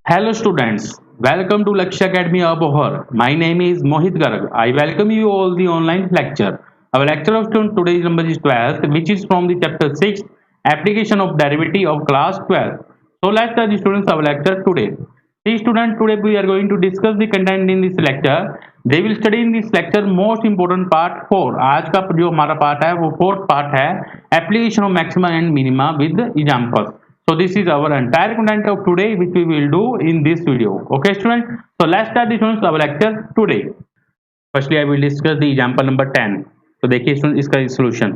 Hello students, welcome to Lakshya Academy Abohar. My name is Mohit Garg. I welcome you all the online lecture. Our lecture of today's number is 12th, which is from the chapter 6, application of derivative of class 12. So let's start the students our lecture today. See students, today we are going to discuss the content in this lecture. They will study in this lecture most important part 4. आज का जो हमारा part है वो fourth part है application of maxima and minima with examples. So this is our entire content of today which we will do in this video. Okay students, so let's start the students our lecture today. Firstly I will discuss the example number 10. तो देखिए students इसका solution.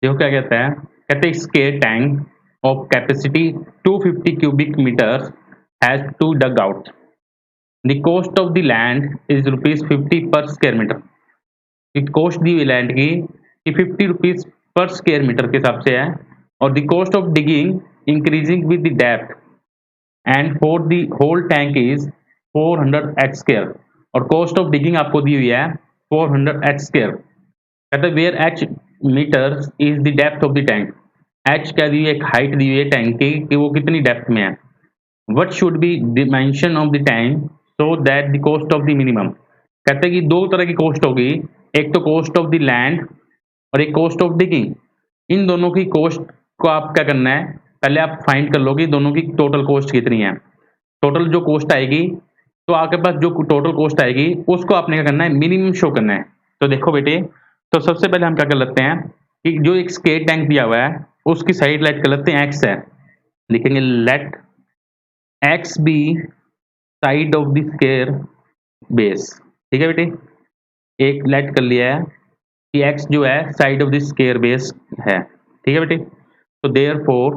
देखो क्या कहते हैं square tank of capacity 250 cubic meters has to dug out. The cost of the land is rupees 50 per square meter. Cost दी हुई land की 50 rupees per square metre के हिसाब से है और the cost of digging increasing with the depth and for the whole tank is 400 H square और cost of digging आपको दी हुई है 400 एच स्क्वायर. कहते हैं where H metre is the depth of the tank. H क्या दी हुई है, एक हाइट दी हुई है टैंक की कि वो कितनी डेप्थ में है. What should be dimension of the tank so that the cost of the minimum. कहते हैं कि दो तरह की कॉस्ट होगी, एक तो कॉस्ट ऑफ द लैंड और एक कॉस्ट ऑफ डिगिंग. इन दोनों की कॉस्ट को आप क्या करना है, पहले आप फाइंड कर लो कि दोनों की टोटल कॉस्ट कितनी है. टोटल जो कॉस्ट आएगी तो आपके पास जो टोटल कॉस्ट आएगी उसको आपने क्या करना है, मिनिमम शो करना है. तो देखो बेटे, तो सबसे पहले हम क्या कर लेते हैं कि जो एक स्केयर टैंक दिया हुआ है उसकी साइड लेट कर लेते हैं एक्स है. लिखेंगे let X be side of the square base. ठीक है बेटे, एक लेट कर लिया है कि x जो है side of this square base है. ठीक है बेटे, तो देयरफॉर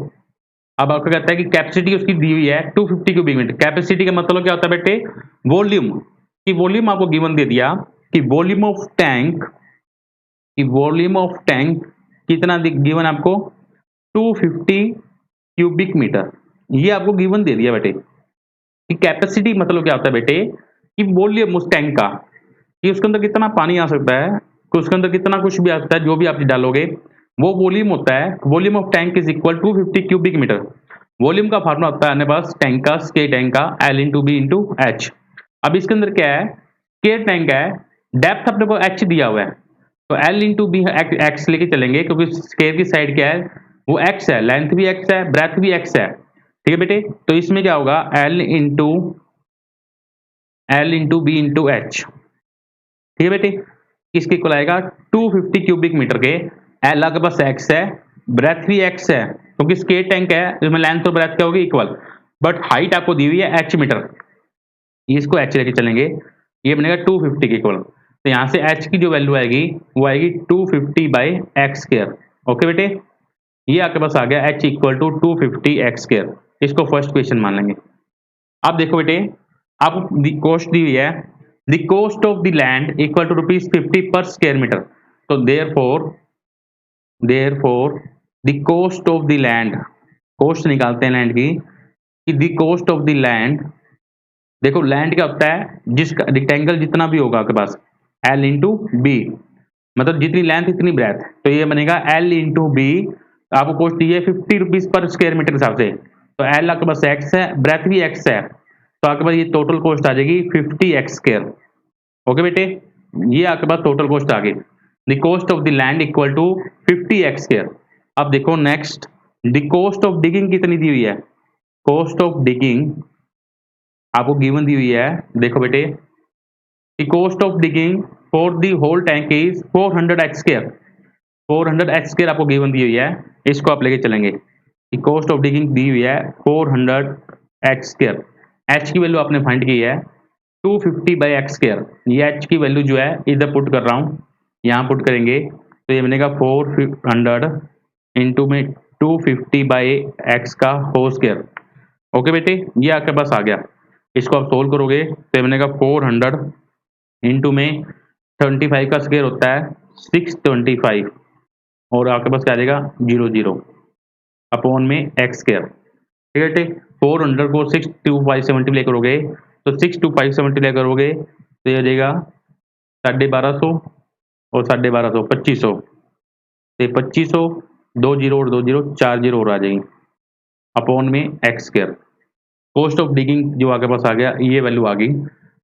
अब आपको कहता है कि कैपेसिटी उसकी दी हुई है 250 क्यूबिक मीटर. कैपेसिटी का मतलब क्या होता है बेटे, वॉल्यूम. कि वॉल्यूम आपको गिवन दे दिया कि वॉल्यूम ऑफ टैंक, कि वॉल्यूम ऑफ टैंक कितना गिवन आपको 250 क्यूबिक मीटर. ये आपको गिवन दे दिया बेटे. कि कैपेसिटी मतलब क्या होता है बेटे, कि वॉल्यूम उस टैंक का, कि उसके अंदर कितना पानी आ सकता है, कि उसके अंदर कितना कुछ भी आ सकता है, जो भी आप डालोगे वो वॉल्यूम होता है. Volume of tank is equal to 50 cubic metre. Volume का फार्मूला होता है अपने पास टैंक का, स्केयर टैंक का, L into B into H. अब इसके अंदर क्या है, स्केयर टैंक है, डेप्थ अपने को एच दिया हुआ है तो L इंटू बी एक्स लेके चलेंगे क्योंकि स्केयर की साइड क्या है, वो एक्स है, लेंथ भी एक्स है, ब्रेथ भी एक्स है. ठीक है बेटे, तो इसमें क्या होगा L into B into H. ठीक है बेटे, इसके इक्वल आएगा 250 क्यूबिक मीटर के. एल के पास एक्स है, ब्रेथ भी एक्स है क्योंकि स्केयर टैंक है, इसमें लेंथ और ब्रेथ क्या होगी इक्वल, बट हाइट आपको दी हुई है एच मीटर. इसको एच लेके चलेंगे, ये बनेगा 250 के इक्वल. तो यहाँ से एच की जो वैल्यू आएगी वो आएगी 250 बाई एक्स स्क्वायर. ओके बेटे, ये आपके पास आ गया H equal to 250 X square. इसको फर्स्ट क्वेश्चन मान लेंगे. अब देखो बेटे, आपको कॉस्ट दी हुई है the cost of the land equal to rupees 50 per square meter. So therefore the cost of the land, cost निकालते हैं लैंड की, कि the cost of the land, देखो लैंड क्या होता है, जिसका रेक्टेंगल जितना भी होगा आपके पास L इंटू बी, मतलब जितनी लेंथ इतनी ब्रेथ, तो ये बनेगा L इंटू बी. आपको कॉस्ट दी है 50 रुपीज पर स्क्वायर मीटर हिसाब से. तो L आपके पास एक्स है, ब्रेथ भी एक्स है, तो आपके पास ये टोटल कॉस्ट आ जाएगी 50 एक्स स्क्वायर. ओके बेटे, ये आपके पास टोटल कॉस्ट आ गई. The cost of the land equal to 50 X square. अब देखो next, the cost of digging कितनी दी हुई है. कॉस्ट ऑफ डिगिंग आपको गिवन दी हुई है. देखो बेटे, the cost of digging for the whole tank is 400 X square. 400 X square आपको गिवन दी हुई है, इसको आप लेके चलेंगे. द कॉस्ट ऑफ डिगिंग दी हुई है 400 एक्स स्क्वायर. एच की वैल्यू आपने फाइंड की है 250 बाई एक्स स्क्वायर. ये एच की वैल्यू जो है इधर पुट कर रहा हूँ, यहाँ पुट करेंगे तो ये बनेगा 400 इंटू में 250 बाई एक्स का होल स्क्वायर. ओके बेटे, ये आपके पास आ गया. इसको आप सोल्व करोगे तो ये बनेगा 400 इंटू में 25 का स्क्वायर होता है 625 और आपके पास क्या आ जाएगा 00 अपॉन में एक्स स्क्वायर. ठीक है बेटे, 400 को 625 से मल्टीप्लाई करोगे तो 625 से मल्टीप्लाई करोगे तो ये हो जाएगा 1250 और 1250 2500. तो 2500, 2 जीरो और 2 जीरो 4 जीरो और आ जाएगी. अपॉन में x square. Cost of digging जो आपके पास आ गया, ये वैल्यू आ गई।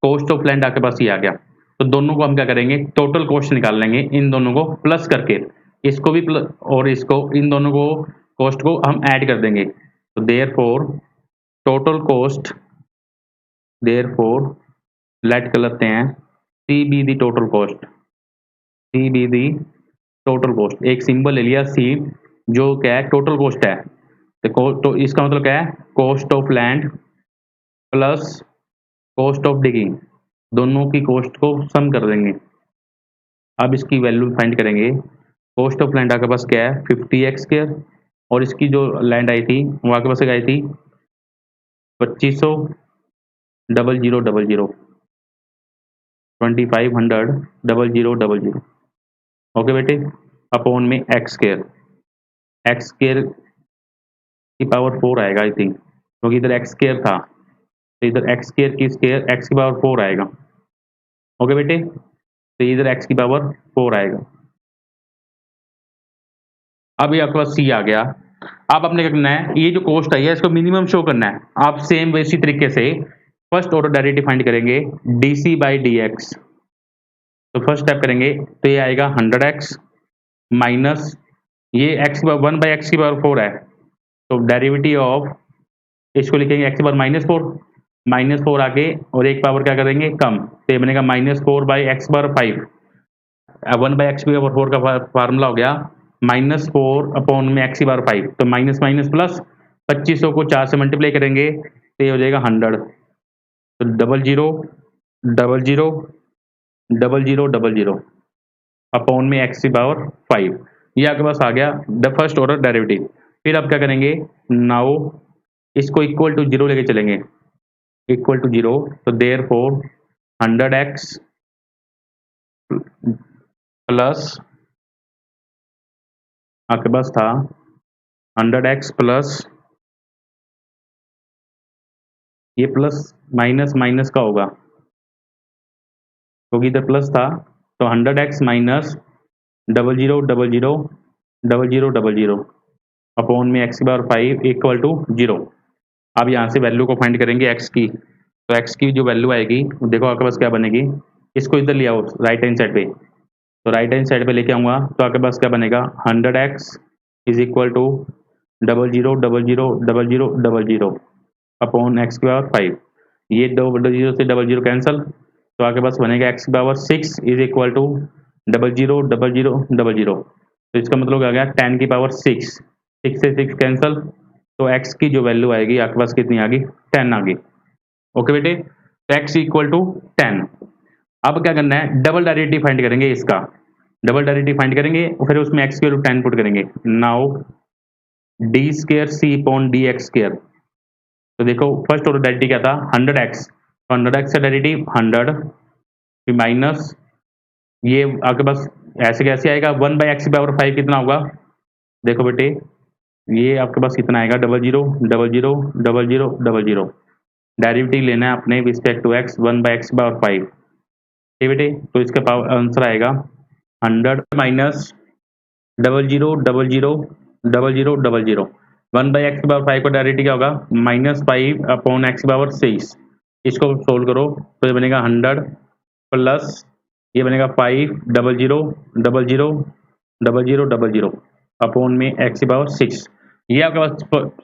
कॉस्ट ऑफ लैंड आपके पास ये आ गया। तो दोनों को हम क्या करेंगे, टोटल कॉस्ट निकाल लेंगे, इन दोनों को प्लस करके, इसको भी प्लस और इसको, इन दोनों को कॉस्ट को हम ऐड कर देंगे। तो therefore total cost, therefore let कर लेते हैं C be the total cost, C be the total cost. एक सिंबल ले लिया सी, जो क्या है, टोटल कॉस्ट है। तो इसका मतलब क्या है, cost of land plus cost of digging, दोनों की कॉस्ट को सम कर देंगे। अब इसकी वैल्यू फाइंड करेंगे। कॉस्ट ऑफ लैंड आपके पास क्या है, 50x², और इसकी जो लैंड आई थी वो आपके पास आई थी 2500 0000 2500 0000। ओके बेटे, अपॉन में x², x² की पावर 4 आएगा आई थिंक, क्योंकि इधर x² था, तो इधर x² की स्क्वायर x की पावर 4 आएगा। ओके बेटे, तो इधर x की पावर 4 आएगा। अब ये आपके पास c आ गया। अब आपने क्या करना है, ये जो कॉस्ट आई है इसको मिनिमम शो करना है। आप सेम वैसी तरीके से फर्स्ट ऑर्डर डेरिवेटिव फाइंड करेंगे, dc बाई dx। तो फर्स्ट स्टेप करेंगे तो ये आएगा 100x माइनस ये x वन बाई एक्स की पावर 4 है, तो डेरिवेटिव ऑफ, इसको लिखेंगे x की पावर -4 आगे और एक पावर क्या करेंगे कम, तो ये बनेगा -4 by x power 5। 1 by X की पावर 4 का फार्मूला हो गया -4 अपॉन में एक्स की पावर 5, तो माइनस माइनस प्लस, 2500 को 4 से मल्टीप्लाई करेंगे तो ये हो जाएगा 100। तो 00 00 00 अपॉन में एक्स की पावर 5, ये आपके पास आ गया द फर्स्ट ऑर्डर डेरिवेटिव। फिर आप क्या करेंगे, नाउ इसको इक्वल टू 0 लेके चलेंगे, इक्वल टू 0। तो देयरफॉर 100x प्लस आपके पास था 100x प्लस, ये प्लस माइनस माइनस का होगा क्योंकि इधर प्लस था, तो 100x माइनस 00 अपॉन में एक्स की पावर 5 इक्वल टू 0। अब यहाँ से वैल्यू को फाइंड करेंगे x की, तो x की जो वैल्यू आएगी देखो आपके पास क्या बनेगी, इसको इधर ले आओ राइट हैंड साइड पे, तो राइट हैंड साइड पे लेके आऊँगा तो आपके पास क्या बनेगा, 100x is equal to 00 upon X की पावर 5। ये 00 से 00 कैंसल, तो आपके पास बनेगा एक्स की पावर 6 इज इक्वल टू 00 तो इसका मतलब आ गया 10 की पावर 6, 6 से 6 कैंसल, तो x की जो वैल्यू आएगी आपके पास कितनी आ गई, 10 आ गई। ओके बेटे, तो x इक्वल टू 10। अब क्या करना है, डबल डेरिवेटिव फाइंड करेंगे इसका, डबल डेरिवेटिव फाइंड करेंगे और फिर उसमें x की वैल्यू 10 पुट करेंगे। Now d² upon dx²। तो देखो फर्स्ट ऑर्डर डेरिवेटिव क्या था, 100x, तो 100x का डेरिवेटिव 100 फिर माइनस ये आपके पास ऐसे कैसे आएगा, 1 बाई एक्स की पावर 5 कितना होगा, देखो बेटे ये आपके पास कितना आएगा, 00 डेरिवेटिव लेना है अपने respect to X, 1 by X की पावर 5। ठीक बेटे, तो इसका पावर आंसर आएगा 100 माइनस 00 1 बाई एक्स की पावर 5 का डेरिवेटिव क्या होगा, -5 अपॉन एक्स की पावर 6। इसको सोल्व करो तो ये बनेगा 100 प्लस ये बनेगा 5 00 अपॉन में एक्स की पावर 6। ये आपके पास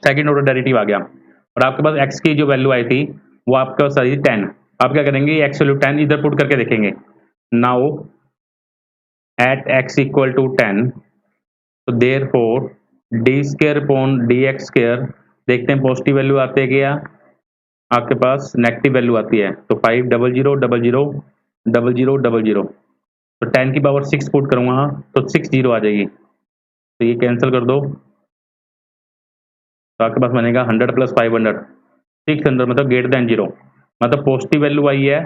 सेकंड ऑर्डर डेरिवेटिव आ गया, और आपके पास एक्स की जो वैल्यू आई थी वो आपके पास आई थी 10। आप क्या करेंगे, एक्स वैल्यू 10 इधर पुट करके देखेंगे। Now at x equal to 10, तो देयरफॉर d² अपॉन dx², देखते हैं पॉजिटिव वैल्यू आते हैं क्या, आपके पास नेगेटिव वैल्यू आती है, तो 5 00 तो 10 की पावर 6 पुट करूंगा तो 6 0 आ जाएगी, तो ये कैंसिल कर दो, तो आपके पास बनेगा 100 प्लस 500 600, मतलब ग्रेटर देन 0, मतलब पॉजिटिव वैल्यू आई है।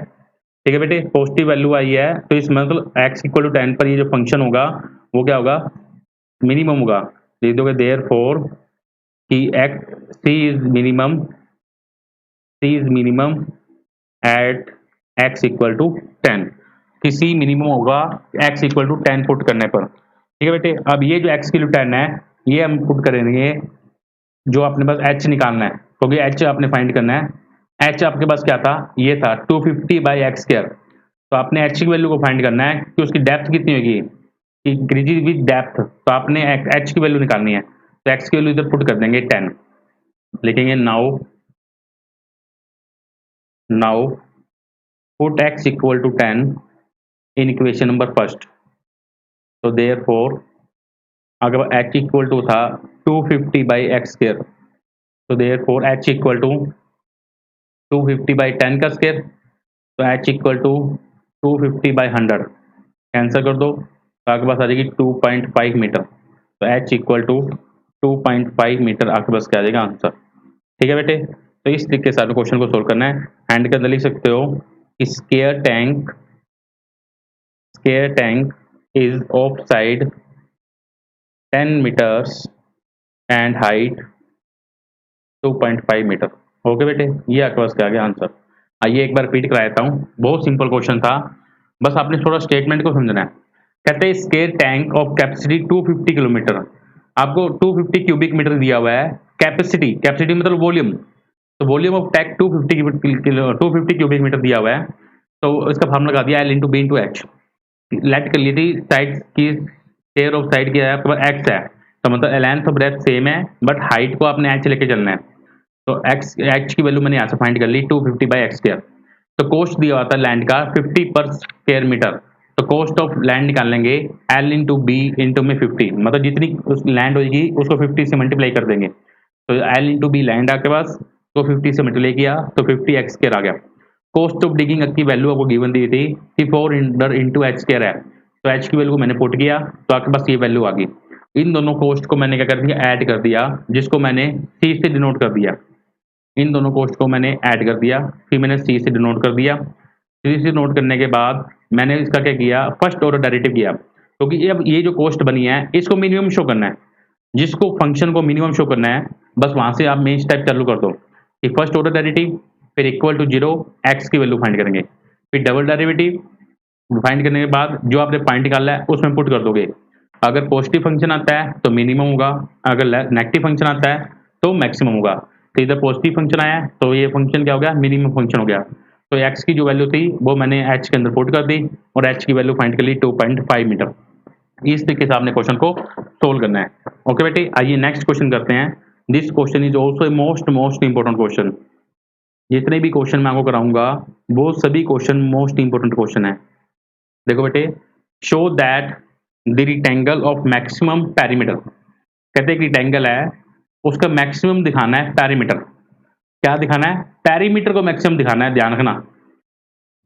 ठीक है बेटे, पॉजिटिव वैल्यू आई है, तो इस मतलब x इक्वल टू 10 पर ये जो फंक्शन होगा वो क्या होगा, मिनिमम होगा। लिख दोगे देयरफॉर कि c is minimum at x equal to 10, कि c मिनिमम होगा x इक्वल टू 10 पुट करने पर। ठीक है बेटे, अब ये जो x की वैल्यू 10 है ये हम पुट करेंगे जो अपने पास एच निकालना है, क्योंकि एच आपने फाइंड करना है। एच आपके पास क्या था, ये था 250/x²। तो आपने एच की वैल्यू को फाइंड करना है कि उसकी डेप्थ कितनी होगी, इंक्रीजेज विद डेप्थ। तो आपने एच की वैल्यू निकालनी है, तो एक्स की वैल्यू इधर पुट कर देंगे 10, लिखेंगे now now put x equal to 10 in equation number first. तो देयर फोर अगर h इक्वल टू था 250/x², तो therefore h equal to 250/10 का स्क्वायर, तो h इक्वल टू 250/100 कैंसिल कर दो, तो आपके पास आ जाएगी 2.5 मीटर। तो h इक्वल टू 2.5 मीटर आपके पास क्या आ जाएगा आंसर। ठीक है बेटे, तो इस तरीके से आपने क्वेश्चन को सोल्व करना है। हैंड के अंदर लिख सकते हो square tank is of side 10 metres and height 2.5 metre. Okay बेटे, ये आपके पास क्या आ गया आंसर। आइए एक बार रिपीट करा देता हूँ, बहुत सिंपल क्वेश्चन था, बस आपने थोड़ा स्टेटमेंट को समझना है। कहते हैं square tank of capacity 250 kilometre, आपको 250 क्यूबिक मीटर दिया हुआ है। कैपेसिटी, कैपेसिटी मतलब वॉल्यूम, तो volume of tank 250 cubic metre दिया हुआ है। तो इसका फार्मूला लगा दिया, L into B into H. Let कर ली थी साइड की, शेयर ऑफ साइड क्या है आपके पास एक्स है, तो मतलब लेंथ ऑफ ब्रेथ सेम है, बट हाइट को आपने एच लेके चलना है। तो एक्स एच की वैल्यू मैंने यहाँ से फाइंड कर ली 250/x²। तो कॉस्ट दिया हुआ था लैंड का 50 पर स्क्वायर मीटर, तो कॉस्ट ऑफ लैंड निकाल लेंगे एल इंटू बी इंटू में 50, मतलब जितनी लैंड होगी उसको 50 से मल्टीप्लाई कर देंगे। तो एल इंटू बी लैंड आपके पास, तो 50 से मल्टीप्लाई किया तो 50x² आ गया। कॉस्ट ऑफ डिगिंग की वैल्यू आपको गिवन दी थी कि 4 इंटू h² है, तो h की वैल्यू को मैंने पुट किया, तो आपके पास ये वैल्यू आ गई। इन दोनों कॉस्ट को मैंने क्या कर दिया, ऐड कर दिया, जिसको मैंने c से डिनोट कर दिया। इन दोनों कॉस्ट को मैंने ऐड कर दिया, फिर मैंने सी से डिनोट कर दिया। सी से नोट करने के बाद मैंने इसका क्या किया, फर्स्ट ऑर्डर डेरिवेटिव किया, क्योंकि अब ये जो कॉस्ट बनी है इसको मिनिमम शो करना है। जिसको फंक्शन को मिनिमम शो करना है, बस वहां से आप मेन स्टेप चालू कर दो कि फर्स्ट ऑर्डर डेरिवेटिव, फिर इक्वल टू 0, एक्स की वैल्यू फाइंड करेंगे, फिर डबल डेरिवेटिव फाइंड करने के बाद जो आपने पॉइंट निकाला है उसमें पुट कर दोगे। अगर पॉजिटिव फंक्शन आता है तो मिनिमम होगा, अगर नेगेटिव फंक्शन आता है तो मैक्सिमम होगा। तो इधर पॉजिटिव फंक्शन आया तो ये फंक्शन क्या हो गया, मिनिमम फंक्शन हो गया। तो एक्स की जो वैल्यू थी वो मैंने एच के अंदर पुट कर दी और एच की वैल्यू फाइंड कर ली 2.5 मीटर। इस तरीके से आपने क्वेश्चन को सोल्व करना है। ओके बेटे, आइए नेक्स्ट क्वेश्चन करते हैं। This question is also a most important question. जितने भी क्वेश्चन मैं आपको कराऊंगा वो सभी क्वेश्चन मोस्ट इंपॉर्टेंट क्वेश्चन है। देखो बेटे, show that the rectangle of maximum perimeter, कहते हैं रिक्टेंगल है उसका मैक्सिमम दिखाना है पेरीमीटर। क्या दिखाना है, पेरीमीटर को मैक्सिमम दिखाना है, ध्यान रखना।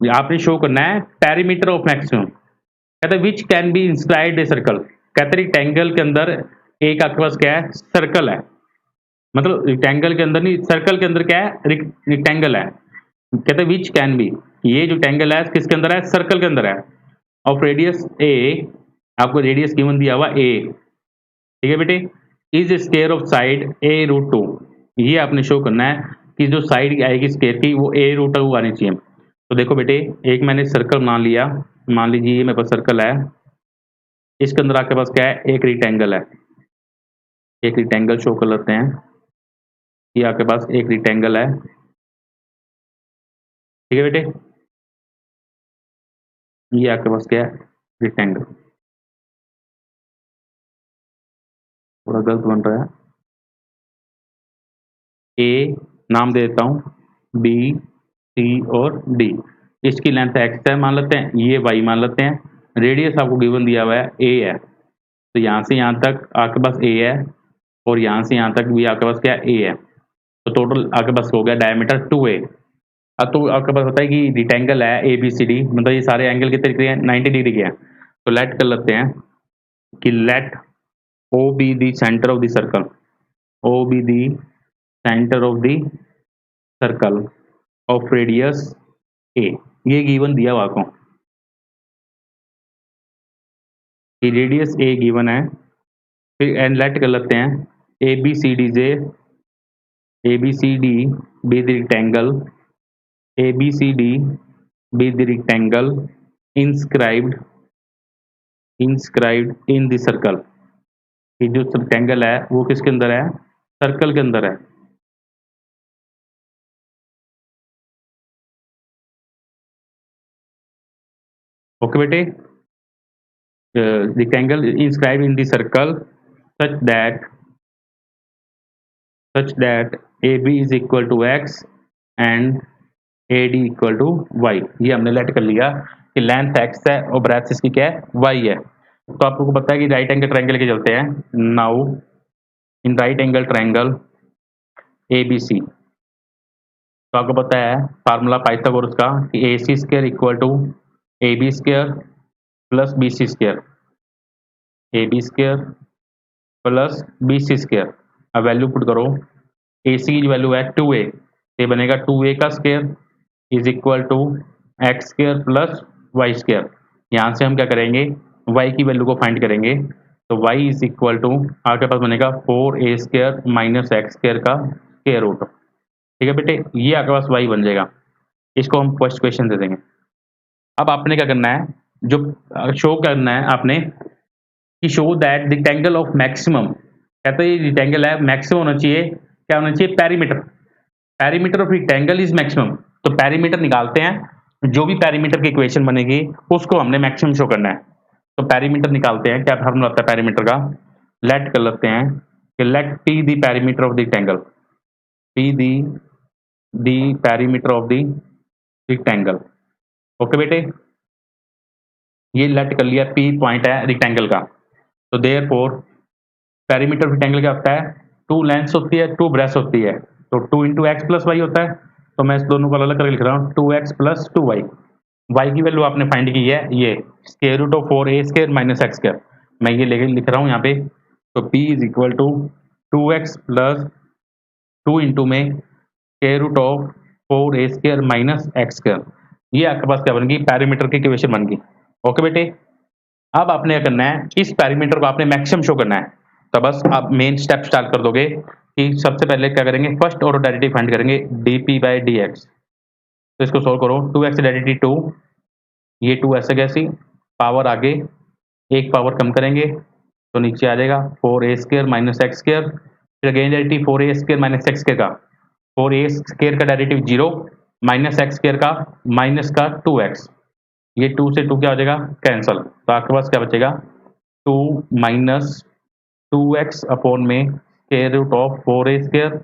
आपने शो करना है पेरीमीटर ऑफ मैक्सिमम। कहते हैं which can be inscribed a circle, कहते हैं रिक्टेंगल के अंदर एक आपके पास क्या है, सर्कल है। मतलब रिक्टेंगल के अंदर नहीं, सर्कल के अंदर क्या है, रिक्टेंगल है। कहते हैं विच कैन बी, ये जो टेंगल है किसके अंदर है, सर्कल के अंदर है। ऑफ रेडियस ए, आपको रेडियस गिवन दिया हुआ ए, ठीक है बेटे। Is square of side a√2, ये आपने शो करना है कि जो साइड आएगी स्केयर की वो a√2 आनी चाहिए। तो देखो बेटे, एक मैंने सर्कल मान लिया, मान लीजिए ये मेरे पास सर्कल है, इसके अंदर आपके पास क्या है, एक रिक्टेंगल है। एक रिक्टेंगल शो कर लेते हैं, ये आपके पास एक रिक्टेंगल है, ठीक है बेटे। ये आपके पास क्या है, रिक्टेंगल, थोड़ा गलत बन रहा है। ए नाम दे देता हूँ, बी सी और डी। इसकी लेंथ एक्स है मान लेते हैं, ये वाई मान लेते हैं। रेडियस आपको गिवन दिया हुआ है ए है, तो यहाँ से यहाँ तक आपके पास ए है और यहाँ से यहाँ तक भी आपके पास क्या ए है। तो टोटल आपके पास हो गया डायमीटर 2a। अब तो आपके पास होता है कि रिक्टेंगल है ए बी सी डी, मतलब ये सारे एंगल कितने डिग्री हैं, 90 डिग्री के हैं। तो लेट कर लेते हैं कि let O be the centre of the circle, O be the centre of the circle of radius A. ये गिवन दिया हुआ आपको कि रेडियस ए गिवन है, फिर एंड लेट कर लेते हैं A B C D J, A B C D be the rectangle, A B C D be the rectangle inscribed inscribed in the circle. ये जो रेक्टेंगल है वो किसके अंदर है, सर्कल के अंदर है। ओके बेटे, rectangle is inscribed in the circle such that AB is equal to x and AD equal to y। ये हमने लेट कर लिया कि लेंथ x है और ब्रेथ इसकी क्या है, y है। तो आपको पता है कि राइट एंगल ट्रायंगल के चलते हैं। Now in right angle triangle ABC, तो आपको पता है फार्मूला पाइथागोरस का कि AC square equal to AB square plus BC square, AB square plus BC square. अब वैल्यू पुट करो, AC की वैल्यू है 2A, ये बनेगा 2A का square is equal to x square plus y square. यहाँ से हम क्या करेंगे, y की वैल्यू को फाइंड करेंगे। तो y इज इक्वल टू आपके पास बनेगा 4A square minus x square का स्क्वायर रूट। ठीक है बेटे, ये आपके पास y बन जाएगा। इसको हम फर्स्ट क्वेश्चन दे देंगे। अब आपने क्या करना है, जो शो करना है आपने कि show that rectangle of maximum, कहते हैं रेक्टेंगल है मैक्सिमम होना चाहिए, क्या होना चाहिए, perimeter. Perimeter of rectangle is maximum. तो पेरीमीटर निकालते हैं, जो भी पेरीमीटर की इक्वेशन बनेगी उसको हमने मैक्सिमम शो करना है। तो पेरीमीटर निकालते हैं, क्या फार्मूला होता है पेरीमीटर का, लेट कर लेते हैं कि let P the perimeter of the rectangle, P the perimeter of the rectangle. Okay बेटे, ये लेट कर लिया, पी पॉइंट है रेक्टेंगल का। तो देयरफॉर पेरीमीटर रेक्टेंगल क्या होता है, टू लेंथ्स होती है, टू ब्रेथ होती है, तो 2 इंटू एक्स प्लस वाई होता है। तो मैं इस दोनों को अलग करके लिख रहा हूँ, 2x प्लस 2y। y की वैल्यू आपने फाइंड की है, ये square root of 4a square minus x square, मैं ये लेके लिख रहा हूँ यहाँ पे। तो p is equal to 2x plus 2 into में square root of 4a square minus x square. ये आपके पास क्या बन गई, पैरामीटर की इक्वेशन बन गई। ओके बेटे, अब आपने क्या करना है, इस पैरामीटर को आपने मैक्सिमम शो करना है। तो बस आप मेन स्टेप स्टार्ट कर दोगे कि सबसे पहले क्या करेंगे, फर्स्ट ऑर्डर डेरिवेटिव फाइंड करेंगे dp बाई dx। तो इसको सोल्व करो, 2x डेरिवेटिव 2, ये 2 ऐसे कैसी पावर आगे एक पावर कम करेंगे तो नीचे आ जाएगा 4a square minus x square. फिर again derivative 4a square minus x square का, 4a स्क्वायर का डेरिवेटिव 0 माइनस एक्स स्क्वायर का माइनस का 2x, ये 2 से 2 क्या हो जाएगा, कैंसल। तो आपके पास क्या बचेगा, 2 माइनस 2x अपॉन में square root of 4a square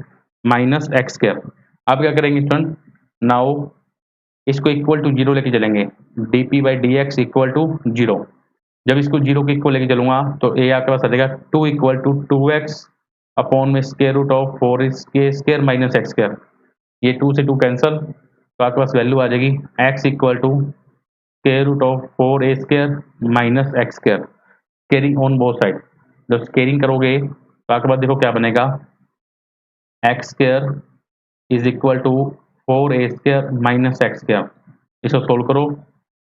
minus x square. अब क्या करेंगे स्टूडेंट, नाउ इसको इक्वल टू 0 लेके चलेंगे, dp by d x equal to 0। जब इसको 0 के इक्वल लेके चलूंगा तो a आपके पास आ जाएगा 2 इक्वल टू 2x अपॉन में square root of 4 square minus x square, ये 2 से 2 कैंसल। तो आपके पास वैल्यू आ जाएगी x equal to square root of 4a square minus x square, squaring on both side. जब स्केयरिंग करोगे तो आपके पास देखो क्या बनेगा, x square is equal to 4a square minus x square. इसको सोल्व करो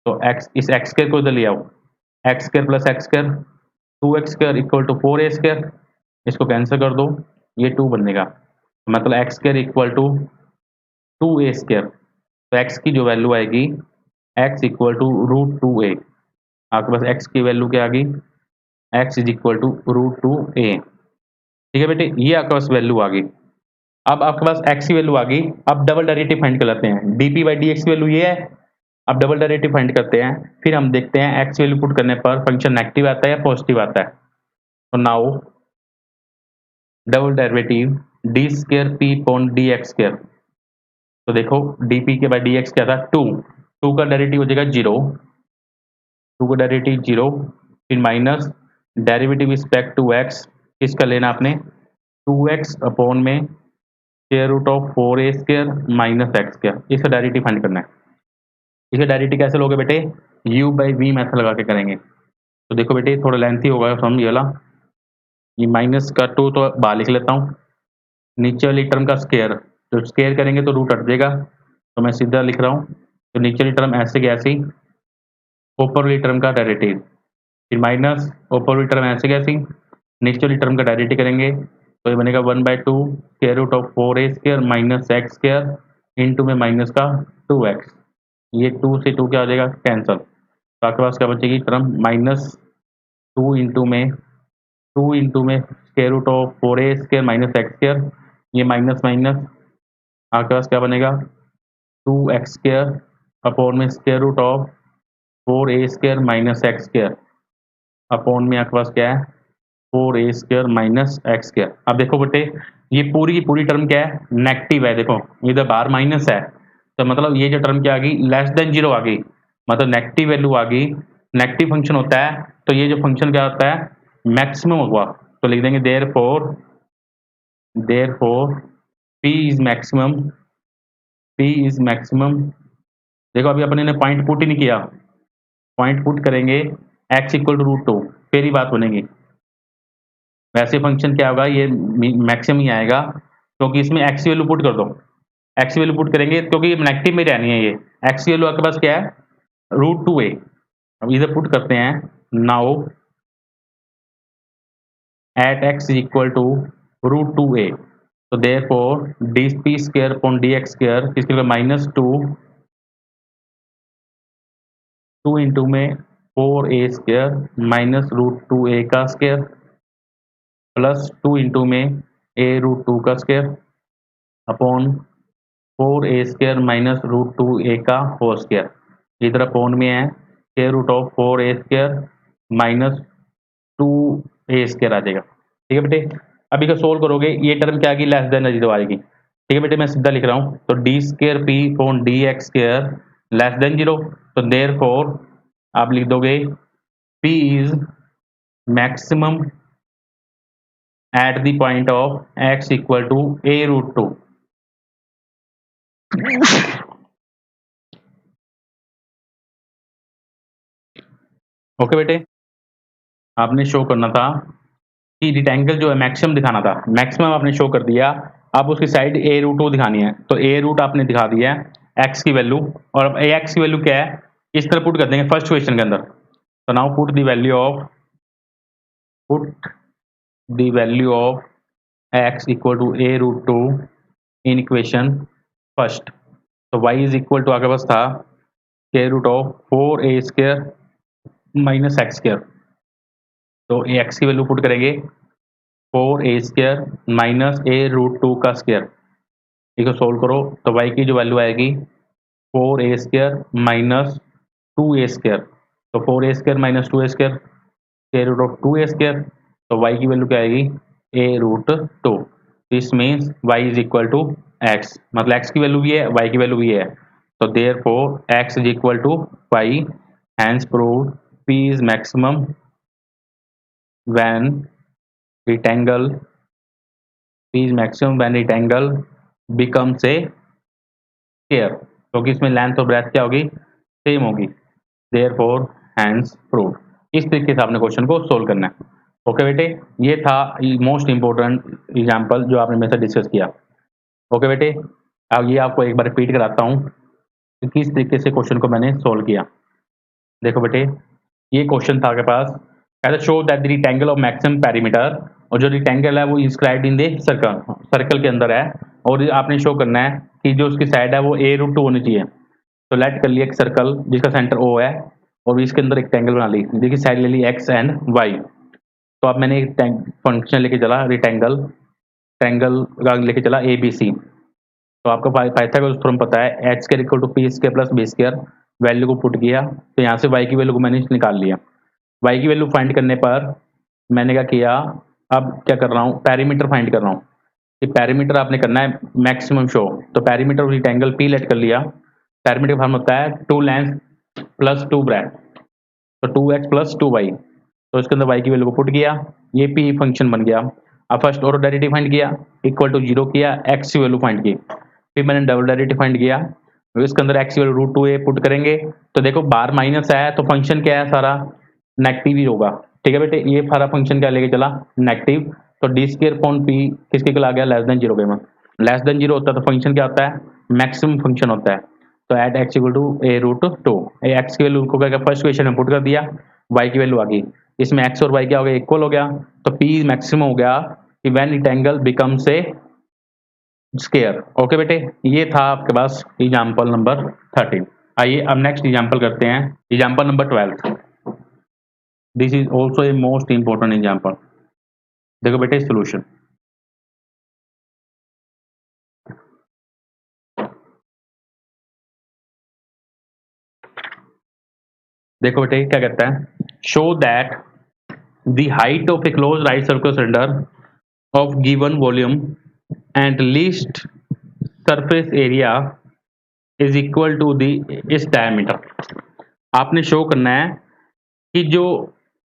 तो x, इस एक्स स्क्वायर को इधर ले आओ, x square plus x square, 2x square equal to 4a square, इसको कैंसिल कर दो, ये 2 बनेगा, मतलब x square equal to 2a square. तो x की जो वैल्यू आएगी, x equal to root 2a, आपके पास x की वैल्यू क्या आ गई, x is equal to root 2a। ठीक है बेटे, ये आपके पास वैल्यू आ गई। अब आपके पास x की वैल्यू आ गई, अब डबल डेरिवेटिव फाइंड कर लेते हैं, dp बाई dx की वैल्यू ये है। अब डबल डेरिवेटिव फाइंड करते हैं, फिर हम देखते हैं x वैल्यू पुट करने पर फंक्शन नेगेटिव आता है या पॉजिटिव आता है। तो now double derivative D square p upon d x square. तो देखो dp के बाई dx क्या था, 2 का डेरिवेटिव हो जाएगा 0, 2 का डेरिवेटिव 0, फिर minus derivative respect to x, किसका लेना आपने, 2x अपॉन में square root of 4a square minus x square, इसका डेरिवेटिव फाइंड करना है। इसका डेरिवेटिव कैसे लोगे बेटे, u बाई वी मेथड लगा के करेंगे। तो देखो बेटे थोड़ा लेंथी होगा सम ये वाला, ये माइनस का 2 तो बाहर लिख लेता हूँ, नीचे वाली टर्म का स्क्वायर, तो स्क्वायर करेंगे तो रूट हट जाएगा, तो मैं सीधा लिख रहा हूँ, तो नीचे वाली टर्म ऐसे की ऐसी, ऊपर वाली टर्म का डेरिवेटिव, फिर माइनस ऊपर वाली टर्म ऐसे की ऐसी, नीचे वाली टर्म का डेरिवेटिव करेंगे तो ये बनेगा 1/2 square root of 4a square minus x square into में माइनस का 2x, ये 2 से 2 क्या हो जाएगा, कैंसल। तो आपके पास क्या बचेगी टर्म, माइनस 2 इंटू में square root of 4a square minus x square, ये माइनस माइनस आपके पास क्या बनेगा 2x स्क्वायर अपॉन में square root of 4a square minus x square upon में आपके पास क्या है 4a square minus x square. अब देखो बेटे ये पूरी की पूरी टर्म क्या है नेगेटिव है, देखो इधर बाहर माइनस है तो मतलब ये जो टर्म क्या आ गई लेस देन जीरो आ गई, मतलब नेगेटिव वैल्यू आ गई। नेगेटिव फंक्शन होता है तो ये जो फंक्शन क्या होता है मैक्सिमम होगा, तो लिख देंगे therefore p is maximum, p is maximum. देखो अभी अपने ने पॉइंट पुट ही नहीं किया, पॉइंट पुट करेंगे x इक्वल टू रूट 2 फिर ही बात बनेगी। वैसे फंक्शन क्या होगा ये मैक्सिमम ही आएगा क्योंकि इसमें x की वैल्यू पुट कर दो, x की वैल्यू पुट करेंगे क्योंकि नेगेटिव में रहनी है ये x की वैल्यू आपके पास क्या है रूट 2a। अब इधर पुट करते हैं now at x is equal to root 2a, तो therefore dp square upon dx square किसके लिए माइनस 2 इंटू में 4a square minus root 2a का स्क्वायर प्लस 2 इंटू में a रूट 2 का square upon 4a square minus root 2a का whole square. इधर upon में है square root of 4a square minus 2a square आ जाएगा। ठीक है बेटे, अभी का सोल्व करोगे ये टर्म क्या आएगी लेस देन जीरो आएगी। ठीक है बेटे, मैं सीधा लिख रहा हूँ तो d square p upon d x square less than zero, तो देयरफॉर आप लिख दोगे p is maximum at the point of x equal to a root 2। Okay बेटे, आपने शो करना था कि रिक्टेंगल जो है मैक्सिमम दिखाना था, मैक्सिमम आपने शो कर दिया। अब उसकी साइड a रूट 2 दिखानी है तो a रूट आपने दिखा दिया है x की वैल्यू, और अब ax की वैल्यू क्या है इस तरह पुट कर देंगे फर्स्ट क्वेश्चन के अंदर। तो now put the value of x equal to a root 2 in equation first. तो y इज इक्वल टू आपके पास था square root of 4a square minus x square, तो x की वैल्यू पुट करेंगे 4a square minus a root 2 का square. इसको solve करो तो y की जो वैल्यू आएगी 4a square minus 2a square, तो 4a square minus 2a square square root of 2a square, तो y की वैल्यू क्या आएगी a root 2। This means y is equal to x, मतलब x की वैल्यू भी है y की वैल्यू भी है, तो therefore x is equal to y, hence proved p is maximum when rectangle p is maximum when rectangle becomes a square, क्योंकि इसमें लेंथ और ब्रेथ क्या होगी सेम होगी, देयरफॉर हैंस प्रूव्ड। इस तरीके से आपने क्वेश्चन को सोल्व करना है। ओके बेटे, ये था मोस्ट इंपोर्टेंट एग्जांपल जो आपने मेरे साथ डिस्कस किया। ओके बेटे, अब ये आपको एक बार रिपीट कराता हूँ कि किस तरीके से क्वेश्चन को मैंने सोल्व किया। देखो बेटे, ये क्वेश्चन था आपके पास, कैसे show that the rectangle of maximum perimeter, और जो रेक्टेंगल है वो inscribed in the circle, circle के अंदर है, और आपने शो करना है कि जो उसकी साइड है वो a रूट 2 होनी चाहिए। तो लेट कर लिया एक सर्कल जिसका सेंटर O है और इसके अंदर रेक्टेंगल बना ली, देखिए साइड ले ली x एंड y। तो अब मैंने एक फंक्शन लेके चला रेक्टेंगल, ट्रायंगल का लेके चला ABC। तो आपको पाइथागोरस थ्योरम पता है h square equal to p square plus b square, value को पुट किया तो यहाँ से y की वैल्यू को मैंने निकाल लिया। y की वैल्यू फाइंड करने पर मैंने क्या किया, अब क्या कर रहा हूँ पेरीमीटर फाइंड कर रहा हूँ कि पेरीमीटर आपने करना है मैक्सिमम शो, तो perimeter of rectangle p let कर लिया। पेरीमीटर का फॉर्म होता है 2 लेंथ प्लस 2 ब्रेथ, तो 2x प्लस 2y, तो इसके अंदर y की वैल्यू को पुट किया, ये p फंक्शन बन गया। अब फर्स्ट ऑर्डर डेरिवेटिव फाइंड किया, इक्वल टू 0 किया, x की वैल्यू फाइंड की, फिर मैंने डबल डेरिवेटिव फाइंड किया, तो इसके अंदर x की वैल्यू रूट 2a पुट करेंगे, तो देखो बार माइनस है तो फंक्शन क्या है सारा नेगेटिव ही होगा। ठीक है बेटे, ये सारा फंक्शन क्या लेके चला नेगेटिव, तो डी स्क्वायर अपॉन पी किसके के आ गया लेस देन जीरो के में, लेस देन जीरो होता है तो फंक्शन क्या होता है मैक्सिमम फंक्शन होता है। तो at x equal to a root 2, x की वैल्यू को क्या फर्स्ट क्वेश्चन में पुट कर दिया, y की वैल्यू आ गई, इसमें x और y क्या हो गया इक्वल हो गया, तो p मैक्सिमम हो गया कि when rectangle becomes a square. Okay बेटे, ये था आपके पास एग्जांपल नंबर 13। आइए अब नेक्स्ट एग्जांपल करते हैं, example number 12। This is also a most important example. देखो बेटे सोल्यूशन, देखो बेटे क्या कहता है, show that the height of a close right circular cylinder of given volume and least surface area is equal to the is diameter. आपने show करना है कि जो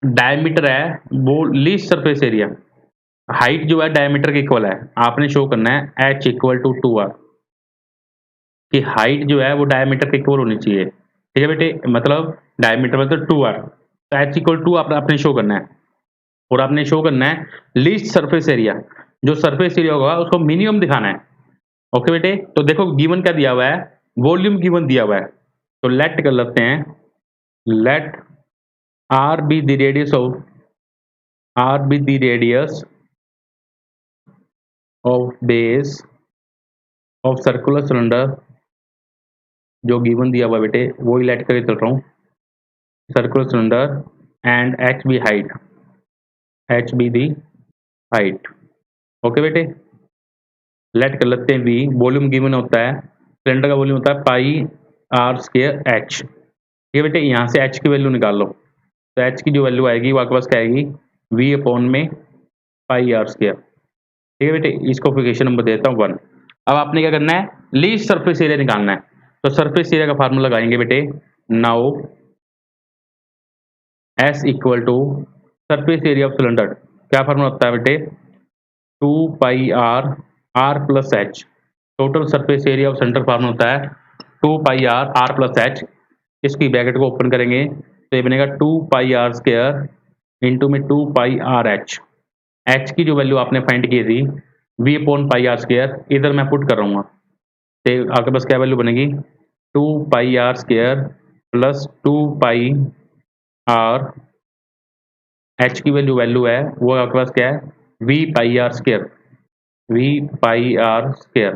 डायमीटर है वो लीस्ट सरफेस एरिया, हाइट जो है डायमीटर के इक्वल है। आपने शो करना है h इक्वल टू 2r, कि हाइट जो है वो डायमीटर के इक्वल होनी चाहिए। ठीक है बेटे, मतलब डायमीटर मतलब 2r, तो h इक्वल टू आपने शो करना है। और आपने शो करना है लीस्ट सरफेस एरिया, जो सरफेस एरिया होगा उसको मिनिमम दिखाना है। ओके बेटे, तो देखो गिवन क्या दिया हुआ है, वॉल्यूम गिवन दिया हुआ है, तो लेट कर लेते हैं, late r be the radius of r be the radius of base of circular cylinder, जो गिवन दिया हुआ बेटे वो ही लेट करके चल रहा हूँ, circular cylinder and h be height, h be the height। Okay बेटे, लेट कर लेते हैं v, वॉल्यूम गिवन होता है, सिलेंडर का वॉल्यूम होता है पाई आर स्क्वायर h। ठीक है बेटे, यहाँ से h की वैल्यू निकाल लो, तो h की जो वैल्यू आएगी वो आपके पास क्या आएगी, v अपॉन में पाई आर स्क्वायर। ठीक है बेटे, इसको इक्वेशन नंबर देता हूँ 1। अब आपने क्या करना है, लीस्ट सरफेस एरिया निकालना है, तो सरफेस एरिया का फार्मूला लगाएंगे बेटे, now S equal to surface area of cylinder, क्या फार्मूला होता है बेटे, 2 pi r plus h, total surface area of cylinder formula होता है 2 पाई r प्लस एच। इसकी ब्रैकेट को ओपन करेंगे तो ये बनेगा 2 पाई r स्क्वायर इंटू में 2 पाई r h। h की जो वैल्यू आपने फाइंड की थी v upon pi are square, इधर मैं पुट कर रहा हूँ, तो आपके पास क्या वैल्यू बनेगी, 2 pi r square plus 2 pi r, h की वैल्यू है वो आपके पास क्या है, v पाई r स्क्वायर, v पाई r स्क्वायर,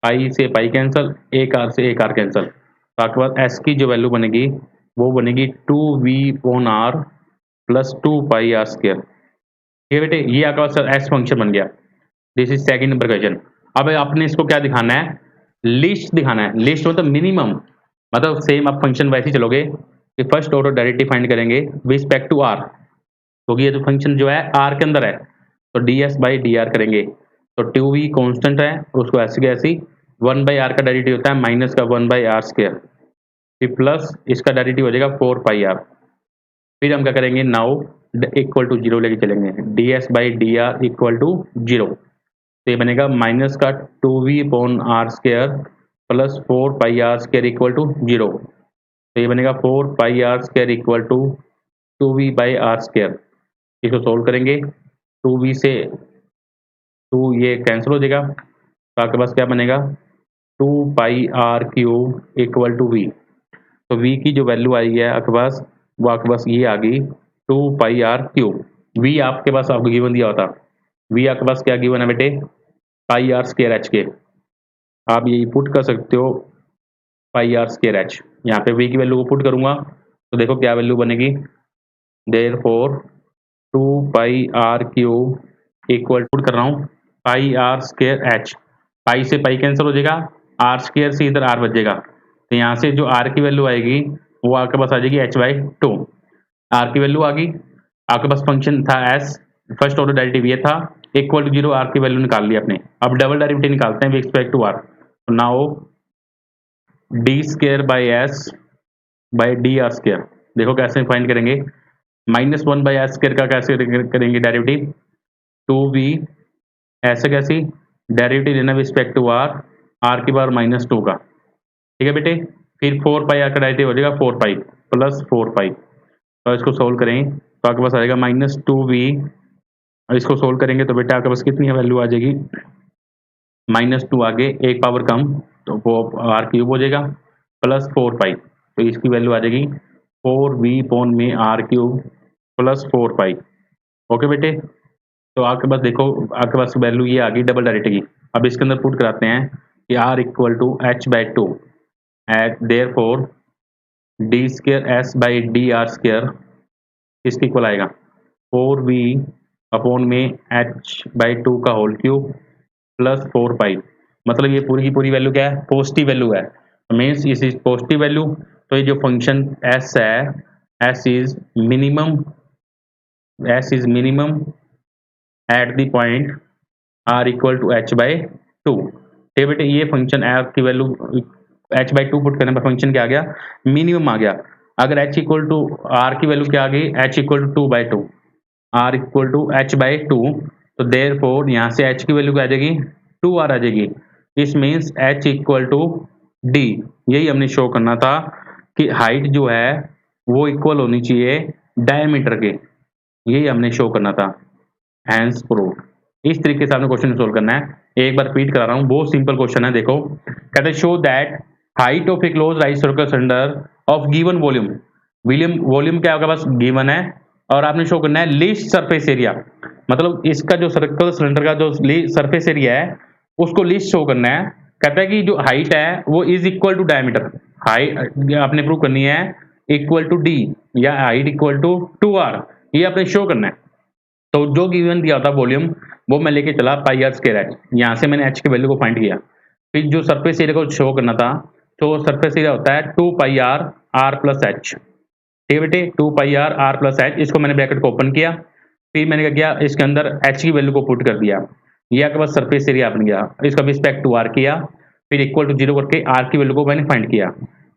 पाई से पाई कैंसिल, एक r से एक r कैंसिल, तो आपके पास s की जो वैल्यू बनेगी वो बनेगी 2v upon r plus 2 pi r square. ठीक है बेटे, ये आपके पास s फंक्शन बन गया। This is second number question. अब आपने इसको क्या दिखाना है, लिस्ट दिखाना है। लिस्ट मतलब मिनिमम, मतलब सेम आप फंक्शन वैसे ही चलोगे कि फर्स्ट ऑर्डर डेरिवेटिव फाइंड करेंगे विद रिस्पेक्ट टू आर, क्योंकि ये जो फंक्शन जो है आर के अंदर है, तो D S by D R करेंगे, तो टू वी कॉन्स्टेंट है उसको ऐसे के ऐसी, 1/r का डेरिवेटिव होता है माइनस का 1/r स्क्वायर, फिर प्लस इसका डेरिवेटिव हो जाएगा 4 पाई आर। फिर हम क्या करेंगे, नाउ इक्वल टू जीरो लेके चलेंगे, D S by D R equal to zero, तो ये बनेगा माइनस का 2v upon R square plus 4 pi are square equal to zero, तो ये बनेगा 4 pi are square equal to 2v by R square. इसको सोल्व करेंगे, 2v से 2 ये कैंसिल हो जाएगा, तो आपके पास क्या बनेगा, 2 pi are cube equal to v, तो v की जो वैल्यू आई है आपके पास वो आपके पास ये आ गई 2 पाई आर क्यूब। v आपके पास आपको गिवन दिया होता, v आपके पास क्या गिवन है बेटे, पाई आर स्क्वायर एच के, आप यही पुट कर सकते हो पाई आर स्क्वायर एच, यहाँ पे v की वैल्यू को पुट करूंगा तो देखो क्या वैल्यू बनेगी, therefore 2 pi are cube equal put कर रहा हूँ pi are square h, pi से पाई कैंसिल हो जाएगा, आर स्क्वायर से इधर आर बचेगा, तो यहाँ से जो आर की वैल्यू आएगी वो आपके पास आ जाएगी h/2। आर की वैल्यू आ गई, आपके पास फंक्शन था एस, फर्स्ट ऑर्डर डेरिवेटिव ये था, इक्वल टू जीरो, आर की वैल्यू निकाल ली आपने। अब डबल डेरिवेटिव निकालते हैं विद रिस्पेक्ट टू आर, तो now D square by S by D R square, देखो कैसे फाइंड करेंगे, -1/s स्क्वायर का कैसे करेंगे डेरिवेटिव, 2v, ऐसे कैसी डेरिवेटिव लेना with respect to r, r की पावर -2 का। ठीक है बेटे, फिर 4 पाई आर का डेरिवेटिव हो जाएगा 4 पाई प्लस 4 पाई, तो इसको सोल्व करें तो आपके पास आएगा -2v, और इसको सोल्व करेंगे तो बेटा आपके पास कितनी वैल्यू आ जाएगी, -2 आगे एक पावर कम, तो वो आर क्यूब हो जाएगा प्लस 4 पाई, तो इसकी वैल्यू आ जाएगी 4v पोन में r cube plus 4 pi. Okay बेटे, तो आपके पास देखो आपके पास वैल्यू ये आ गई डबल डेरिवेटिव की। अब इसके अंदर पुट कराते हैं कि r equal to h/2 at therefore d square s by D r square, इसके इक्वल आएगा 4v अपॉन में h/2 का होल क्यूब प्लस 4 पाई, मतलब ये पूरी की पूरी वैल्यू क्या है, पॉजिटिव वैल्यू है, means is is positive value. तो ये जो फंक्शन s है, s is minimum at the point r equal to h/2। ठीक बेटे, ये फंक्शन r की वैल्यू h/2 पुट करने पर फंक्शन क्या आ गया, मिनिमम आ गया। अगर h इक्वल टू r की वैल्यू क्या आ गई, h equal to 2/2, r equal to h/2, तो देयरफॉर यहाँ से h की वैल्यू क्या आ जाएगी, 2r आ जाएगी। Is means h equal to d, यही हमने शो करना था कि हाइट जो है वो इक्वल होनी चाहिए डायमीटर के, यही हमने शो करना था। Hence proof. इस तरीके से आपने क्वेश्चन सोल्व करना है। एक बार रिपीट करा रहा हूँ, बहुत सिंपल क्वेश्चन है। देखो कहते हैं show that height of a close right circle cylinder of given volume, volume क्या होगा, बस गिवन है, और आपने शो करना है लीस्ट सरफेस एरिया, मतलब इसका जो सर्कल सिलेंडर का जो सरफेस एरिया है उसको लीस्ट शो करना है। कहता है कि जो हाइट है वो is equal to diameter, height आपने प्रूव करनी है इक्वल टू डी या हाइट इक्वल टू 2r, ये आपने शो करना है। तो जो गिवन दिया होता वॉल्यूम वो मैं लेके चला पाई आर स्क्वायर एच, यहाँ से मैंने एच की वैल्यू को फाइंड किया। फिर जो सरफेस एरिया को शो करना था, तो सरफेस एरिया होता है 2 पाई आर प्लस एच। ठीक है बेटे, 2 पाई आर प्लस एच, इसको मैंने ब्रैकेट को ओपन किया, फिर मैंने क्या किया, इसके अंदर एच की वैल्यू को पुट कर दिया, यह आपके पास सरफेस एरिया बन गया। इसका रिस्पेक्ट टू आर किया, फिर इक्वल टू 0 करके आर की वैल्यू को मैंने फाइंड किया,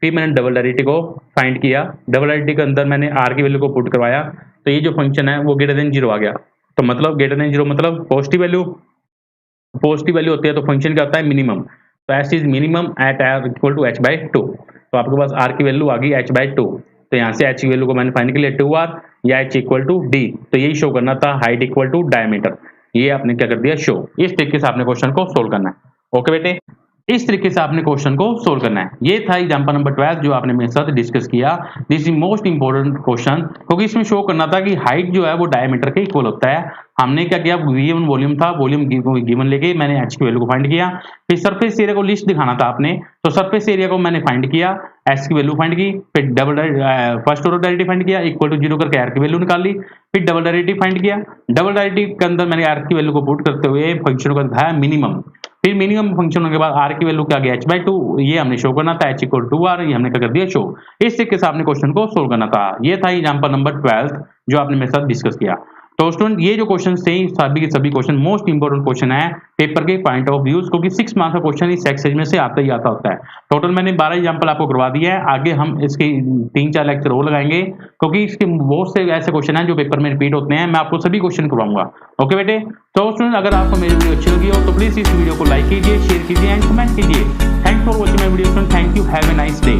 फिर मैंने डबल डेरिवेटिव को फाइंड किया, डबल डेरिवेटिव के अंदर मैंने आर की वैल्यू को पुट करवाया, तो ये जो फंक्शन है वो ग्रेटर देन 0 आ गया। तो मतलब ग्रेटर देन 0 मतलब पॉजिटिव वैल्यू होती है, तो फंक्शन क्या होता है, मिनिमम। तो s is minimum at r equal to h/2, तो आपके पास आर की वैल्यू आ गई h/2, तो यहाँ से h की वैल्यू को मैंने फाइंड किया 2r या h इक्वल टू d, तो यही शो करना था हाइट इक्वल टू डायमीटर, ये आपने क्या कर दिया शो। इस तरीके से आपने क्वेश्चन को सोल्व करना है। ओके बेटे, इस तरीके से आपने क्वेश्चन को सोल्व करना है। ये था एग्जांपल नंबर 12 जो आपने मेरे साथ डिस्कस किया। This is most important question, क्योंकि इसमें शो करना था कि हाइट जो है वो डायमीटर के इक्वल होता है। हमने क्या किया, गिवन वॉल्यूम था, वॉल्यूम गिवन लेके मैंने एच की वैल्यू को फाइंड किया, फिर सरफेस एरिया को लिस्ट दिखाना था आपने, तो सरफेस एरिया को मैंने फाइंड किया, एच की वैल्यू फाइंड की, फिर फर्स्ट ऑर्डर डेरिवेटिव फाइंड किया, इक्वल टू 0 करके आर की वैल्यू निकाल ली, फिर डबल डेरिवेटिव फाइंड किया, डबल डेरिवेटिव के अंदर मैंने आर की वैल्यू को पुट करते हुए फंक्शन को दिखाया मिनिमम, फिर मिनिमम फंक्शन होने के बाद आर की वैल्यू क्या गया h/2, ये हमने शो करना था, h इक्वल टू आर, ये हमने क्या कर दिया शो। इस तरीके से आपने क्वेश्चन को सोल्व करना था। ये था एग्जांपल नंबर 12 जो आपने मेरे साथ डिस्कस किया। तो स्टूडेंट ये जो क्वेश्चन थे सभी के सभी क्वेश्चन मोस्ट इंपोर्टेंट क्वेश्चन है पेपर के पॉइंट ऑफ व्यूज, क्योंकि 6 मार्क्स का क्वेश्चन इस एक्सरसाइज में से आता ही आता होता है। टोटल मैंने 12 एग्जांपल आपको करवा दिया है, आगे हम इसके 3-4 लेक्चर और लगाएंगे, क्योंकि इसके बहुत से ऐसे क्वेश्चन हैं जो पेपर में रिपीट होते हैं, मैं आपको सभी क्वेश्चन करवाऊंगा। ओके बेटे, तो स्टूडेंट अगर आपको मेरी वीडियो अच्छी लगी हो तो प्लीज इस वीडियो को लाइक कीजिए, शेयर कीजिए एंड कमेंट कीजिए। Thanks for watching my video, thank you, have a nice day.